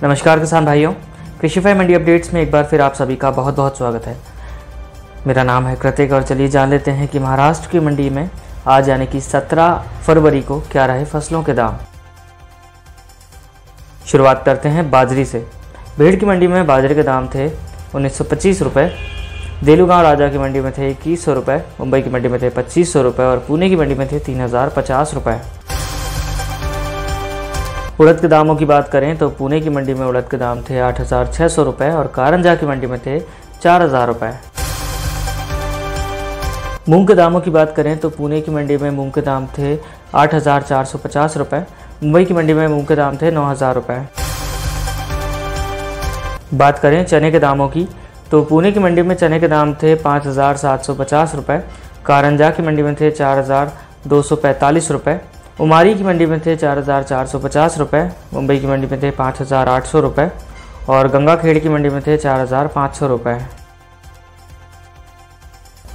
नमस्कार किसान भाइयों, कृषिफाई मंडी अपडेट्स में एक बार फिर आप सभी का बहुत बहुत स्वागत है। मेरा नाम है कृतिक और चलिए जान लेते हैं कि महाराष्ट्र की मंडी में आज यानी कि 17 फरवरी को क्या रहे फसलों के दाम। शुरुआत करते हैं बाजरी से। भीड़ की मंडी में बाजरे के दाम थे 1925 रुपये, देलूगांव राजा की मंडी में थे 2100 रुपये, मुंबई की मंडी में थे 2500 रुपये और पुणे की मंडी में थे 3050 रुपये। उड़द के दामों की बात करें तो पुणे की मंडी में उड़द के दाम थे 8600 रुपये और कारंजा की मंडी में थे 4000 रुपये। मूंग के दामों की बात करें तो पुणे की मंडी में मूंग के दाम थे 8450 रुपये, मुंबई की मंडी में मूंग के दाम थे 9000 रुपये। बात करें चने के दामों की तो पुणे की मंडी में चने के दाम थे 5750 रुपये, कारंजा की मंडी में थे 4245 रुपये, उमारी की मंडी में थे 4450 रुपये, मुंबई की मंडी में थे 5800 रुपये और गंगाखेड़ की मंडी में थे 4500 रुपये।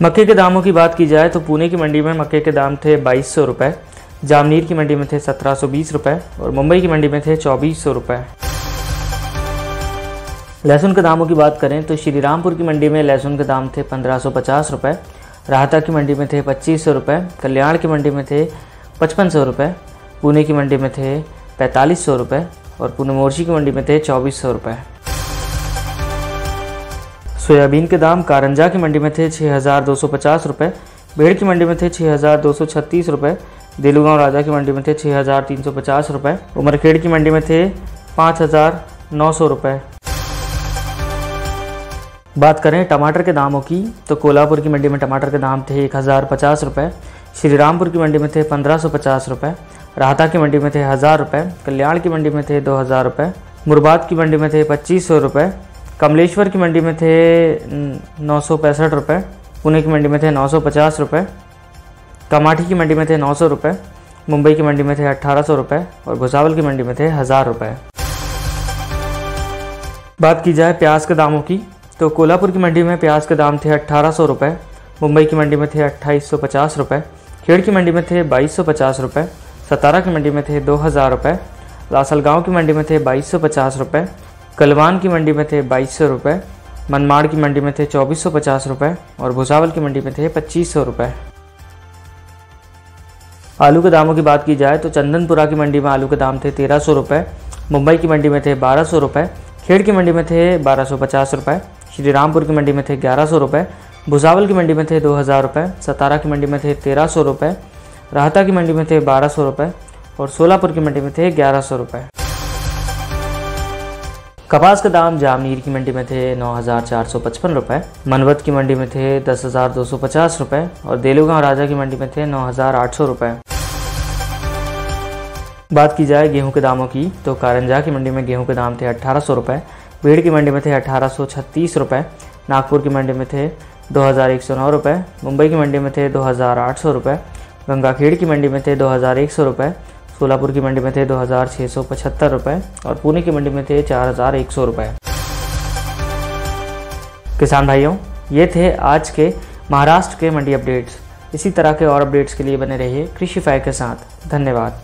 मक्के के दामों की बात की जाए तो पुणे की मंडी में मक्के के दाम थे 2200 रुपये, जामनीर की मंडी में थे 1720 रुपये और मुंबई की मंडी में थे 2400 रुपये। लहसुन के दामों की बात करें तो श्रीरामपुर की मंडी में लहसुन के दाम थे 1550 रुपये, राहता की मंडी में थे 2500 रुपये, कल्याण की मंडी में थे 5500 रुपये, पुणे की मंडी में थे 4500 रुपये और पुणे मोर्शी की मंडी में थे 2400 रुपये। सोयाबीन के दाम कारंजा की मंडी में थे 6250 रुपये, भीड़ की मंडी में थे 6236 रुपये, देलूगांव राजा की मंडी में थे 6350 रुपये, उमरखेड़ की मंडी में थे 5900 रुपये। बात करें टमाटर के दामों की तो कोल्हापुर की मंडी में टमाटर के दाम थे 1050 रुपये, श्रीरामपुर की मंडी में थे 1550 रुपये, राहता की मंडी में थे 1000 रुपये, कल्याण की मंडी में थे 2000 रुपये, मुरबाद की मंडी में थे 2500 रुपये, कमलेश्वर की मंडी में थे 965 रुपये, पुणे की मंडी में थे 950 रुपये, कमाठी की मंडी में थे 900 रुपये, मुंबई की मंडी में थे 1800 रुपये और भुसावल की मंडी में थे 1000 रुपये। बात की जाए प्याज के दामों की तो कोल्हापुर की मंडी में प्याज के दाम थे 1800 रुपये, मुंबई की मंडी में थे 2850 रुपये, खेड़ की मंडी में थे 2250 रुपये, सतारा की मंडी में थे 2000 रुपये, लासलगांव की मंडी में थे 2250 रुपये, कलवान की मंडी में थे 2200 रुपये, मनमाड़ की मंडी में थे 2450 रुपये और भुसावल की मंडी में थे 2500 रुपये। आलू के दामों की बात की जाए तो चंदनपुरा की मंडी में आलू के दाम थे 1300 रुपये, मुंबई की मंडी में थे 1200 रुपये, खेड़ की मंडी में थे 1250 रुपये, श्रीरामपुर की मंडी में थे 1100 रुपये, भुसावल की मंडी में थे 2000 रुपये, सतारा की मंडी में थे 1300 रुपये, राहता की मंडी में थे 1200 रुपये और सोलापुर की मंडी में थे 1100 रुपये। कपास के दाम जामनीर की मंडी में थे 9455 रुपये, मनवत की मंडी में थे 10250 रुपये और देलूगांव राजा की मंडी में थे 9800 रुपये। बात की जाए गेहूं के दामों की तो कारंजा की मंडी में गेहूं के दाम थे 1800 रुपये, भीड़ की मंडी में थे 1836 रुपये, नागपुर की मंडी में थे 2109 रुपये, मुंबई की मंडी में थे 2800 रुपये, गंगाखेड़ की मंडी में थे 2100 रुपये, सोलापुर की मंडी में थे 2675 रुपये और पुणे की मंडी में थे 4100 रुपये। किसान भाइयों, ये थे आज के महाराष्ट्र के मंडी अपडेट्स। इसी तरह के और अपडेट्स के लिए बने रहिए कृषिफाई के साथ। धन्यवाद।